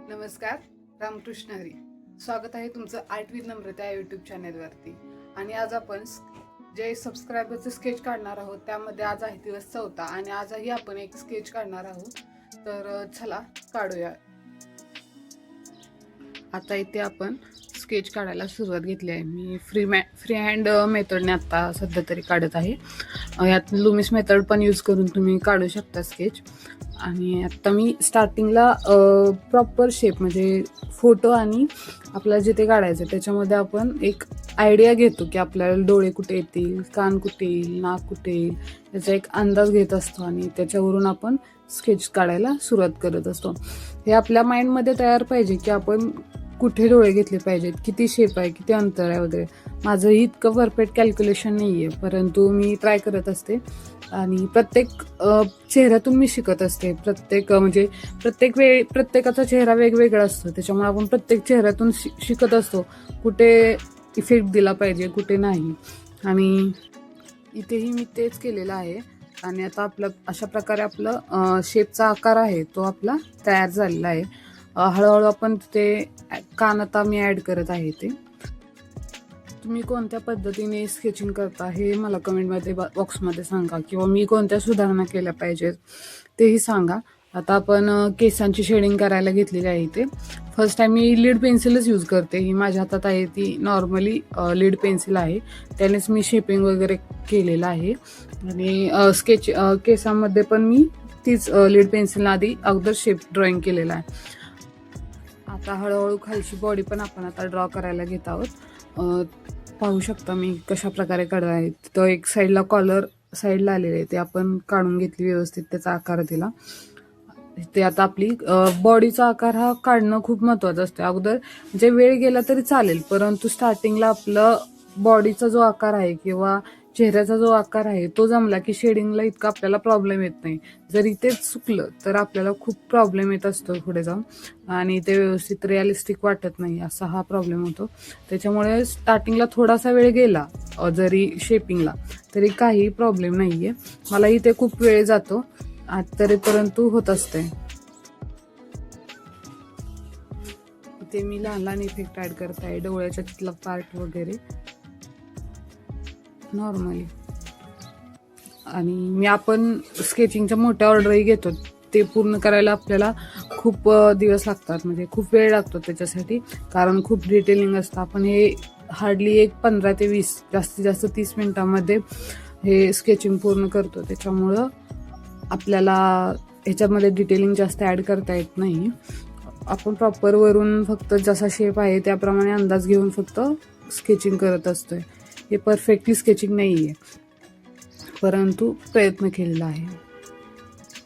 नमस्कार, रामकृष्ण हरी. स्वागत आहे तुमचं आर्ट विथ नम्रता या यूट्यूब चॅनेलवरती. आणि आज आपण जे सबस्क्रायबरचे स्केच काढणार आहोत त्यामध्ये आज आहे दिवस 4 आणि आजही आपण एक स्केच काढणार आहोत. तर चला काढूया. आता इथे आपण स्केच काढायला सुरुवात घेतली आहे. मी फ्री हँड मेथडने आता सध्या तरी काढत आहे. यात लुमिस मेथड पण यूज करून तुम्ही काढू शकता स्केच. आणि आता मी स्टार्टिंगला प्रॉपर शेप म्हणजे फोटो आणि आपल्याला जिथे काढायचं त्याच्यामध्ये आपण एक आयडिया घेतो की आपल्याला डोळे कुठे येतील, कान कुठे येईल, नाक कुठे येईल याचा एक अंदाज घेत असतो आणि त्याच्यावरून आपण स्केच काढायला सुरुवात करत असतो. हे आपल्या माइंडमध्ये तयार पाहिजे की आपण कुठे डोळे घेतले पाहिजेत, किती शेप आहे, किती अंतर आहे वगैरे. माझंही इतकं परफेक्ट कॅल्क्युलेशन नाही आहे, परंतु मी ट्राय करत असते. आणि प्रत्येक चेहऱ्यातून मी शिकत असते. प्रत्येकाचा चेहरा वेगवेगळा असतो, त्याच्यामुळे आपण प्रत्येक चेहऱ्यातून शिकत असतो कुठे इफेक्ट दिला पाहिजे, कुठे नाही. आणि इथेही मी तेच केलेलं आहे. आणि आता अशा प्रकारे आपलं शेपचा आकार आहे तो आपला तयार झालेला आहे. हळूहळू आपण ते कान आता मी ॲड करत आहे. ते तुम्ही कोणत्या पद्धतीने स्केचिंग करता हे मला कमेंटमध्ये बॉक्समध्ये सांगा, किंवा मी कोणत्या सुधारणा केल्या पाहिजेत तेही सांगा. आता आपण केसांची शेडिंग करायला घेतलेली आहे. इथे फर्स्ट टाइम मी लीड पेन्सिलच यूज करते. ही माझ्या हातात आहे ती नॉर्मली लीड पेन्सिल आहे, त्यानेच मी शेपिंग वगैरे केलेलं आहे. आणि केसांमध्ये पण मी तीच लीड पेन्सिल आधी अगोदर शेप ड्रॉइंग केलेला आहे. आता हळूहळू खालची बॉडी पण आपण आता ड्रॉ करायला घेत आहोत. पाहू शकता मी कशा प्रकारे काढत आहे. तो एक साईडला कॉलर साईडला आलेले आहे, ते आपण काढून घेतली व्यवस्थित, त्याचा आकार दिला. ते आता आपली बॉडीचा आकार हा काढणं खूप महत्वाचं असतं. अगोदर जे वेळ गेला तरी चालेल, परंतु स्टार्टिंगला आपलं बॉडीचा जो आकार आहे किंवा चेहऱ्याचा जो आकार आहे तो जमला की शेडिंगला इतका आपल्याला प्रॉब्लेम येत नाही. जरी तेच चुकलं तर आपल्याला खूप प्रॉब्लेम येत असतो पुढे जाऊन, आणि ते व्यवस्थित रिअलिस्टिक वाटत नाही, असा हा प्रॉब्लेम होतो. त्याच्यामुळे स्टार्टिंगला थोडासा वेळ गेला जरी शेपिंगला तरी काही प्रॉब्लेम नाहीये. मलाही ते खूप वेळ जातो तरी, परंतु होत असते. इथे मी लहान लहान इफेक्ट ऍड करत आहे, डोळ्याच्या तिथला पार्ट वगैरे नॉर्मली. आणि आपण स्केचिंगच्या मोठ्या ऑर्डरही घेतो, ते पूर्ण करायला आपल्याला खूप दिवस लागतात, म्हणजे खूप वेळ लागतो त्याच्यासाठी, कारण खूप डिटेलिंग असतं. आपण हे हार्डली 15 ते 20 जास्तीत जास्त 30 मिनिटांमध्ये हे स्केचिंग पूर्ण करतो. त्याच्यामुळं आपल्याला ह्याच्यामध्ये डिटेलिंग जास्त ॲड करता येत नाही. आपण प्रॉपर वरून फक्त जसा शेप आहे त्याप्रमाणे अंदाज घेऊन फक्त स्केचिंग करत असतोय. हे परफेक्टली स्केचिंग नाही आहे, परंतु प्रयत्न केलेला आहे.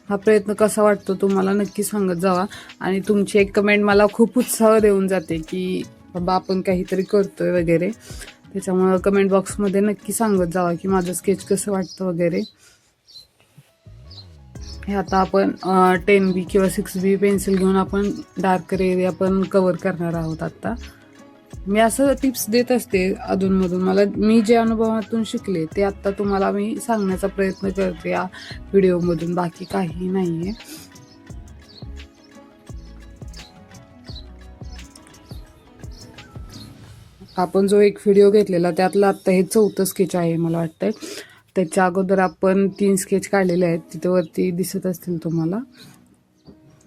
हा प्रयत्न कसा वाटतो तुम्हाला नक्की सांगत जावा, आणि तुमची एक कमेंट मला खूप उत्साह देऊन जाते की बाबा आपण काहीतरी करतोय वगैरे. त्याच्यामुळं कमेंट बॉक्समध्ये नक्की सांगत जावा की माझं स्केच कसं वाटतं वगैरे. हे आता आपण 10B किंवा 6B पेन्सिल घेऊन आपण डार्कर एरिया पण कव्हर करणार आहोत. आता मी असं टिप्स देत असते अधूनमधून, मी जे अनुभवातून शिकले ते आता तुम्हाला मी सांगण्याचा प्रयत्न करते या व्हिडिओमधून, बाकी काही नाहीये. आपण जो एक व्हिडिओ घेतलेला त्यातलं आता हे 4थं स्केच आहे मला वाटतंय. त्याच्या अगोदर आपण 3 स्केच काढलेले आहेत, तिथे वरती दिसत असतील तुम्हाला.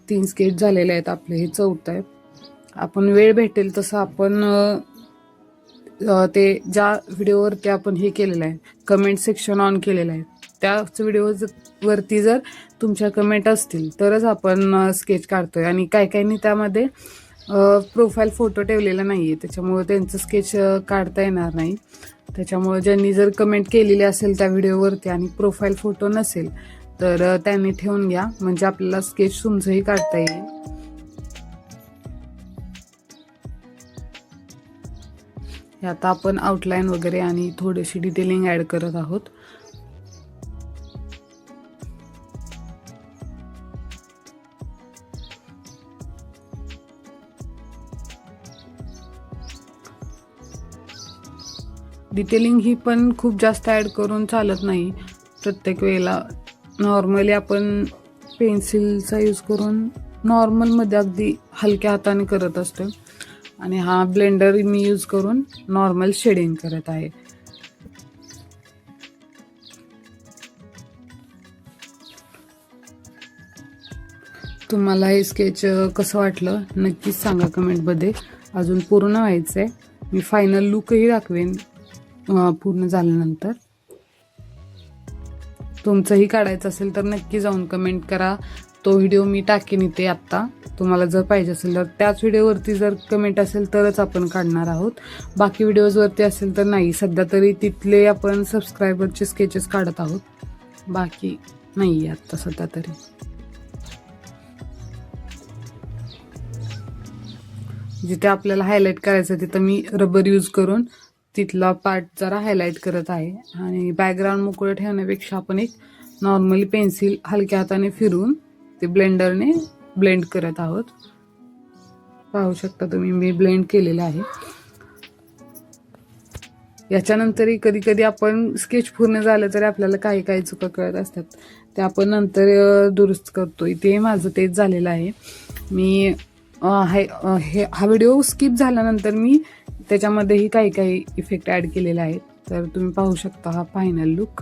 3 स्केच झालेले आहेत आपले, हे 4थं आहे. आपण वेळ भेटेल तसं आपण ते ज्या व्हिडिओवरती आपण हे केलेलं आहे, कमेंट सेक्शन ऑन केलेलं आहे, त्याच व्हिडिओवरती जर तुमच्या कमेंट असतील तरच आपण स्केच काढतोय. आणि काही त्यामध्ये प्रोफाईल फोटो ठेवलेला नाहीये, त्याच्यामुळे त्यांचं स्केच काढता येणार नाही. त्याच्यामुळे ज्यांनी जर कमेंट केलेली असेल त्या व्हिडिओवरती आणि प्रोफाईल फोटो नसेल तर त्यांनी ठेवून घ्या, म्हणजे आपल्याला स्केच तुमचंही काढता येईल. आता आपण आउटलाईन वगैरे आणि थोडीशी डिटेलिंग ऍड करत आहोत. डिटेलिंग ही पण खूप जास्त ऍड करून चालत नाही प्रत्येक वेळेला. नॉर्मली आपण पेन्सिलचा यूज करून नॉर्मलमध्ये अगदी हलक्या हाताने करत असतो आणि हा ब्लेंडर मी यूज करून नॉर्मल शेडिंग करत आहे. तुम्हाला हे स्केच कसं वाटलं नक्कीच सांगा कमेंटमध्ये. अजून पूर्ण व्हायचं आहे. मी फायनल लुकही दाखवेन पूर्ण झाल्यानंतर. तुमचंही काढायचं असेल तर नक्की जाऊन कमेंट करा. तो व्हिडिओ मी टाकेन इथे आत्ता. तुम्हाला जर पाहिजे असेल तर त्याच व्हिडिओवरती जर कमेंट असेल तरच आपण काढणार आहोत. बाकी व्हिडिओजवरती असेल तर नाही. सध्या तरी तिथले आपण सबस्क्रायबरचे स्केचेस काढत आहोत. बाकी नाही आहे आत्ता सध्या तरी. जिथे आपल्याला हायलाईट करायचं तिथं मी रबर यूज करून तिथला पार्ट जरा हायलाईट करत आहे. आणि बॅकग्राऊंड मोकळं ठेवण्यापेक्षा आपण एक नॉर्मली पेन्सिल हलक्या हाताने फिरवून ते ब्लेंडरने ब्लेंड करत आहोत. पाहू शकता तुम्ही मी ब्लेंड केलेलं आहे. याच्यानंतरही कधी कधी आपण स्केच पूर्ण झालं तरी आपल्याला काही काही चुका कळत असतात. ते आपण नंतर दुरुस्त करतो. इथे माझं तेच झालेलं आहे. मी हा व्हिडिओ स्किप झाल्यानंतर मी त्याच्यामध्येही काही काही इफेक्ट ॲड केलेले आहेत. तर तुम्ही पाहू शकता हा फायनल लुक.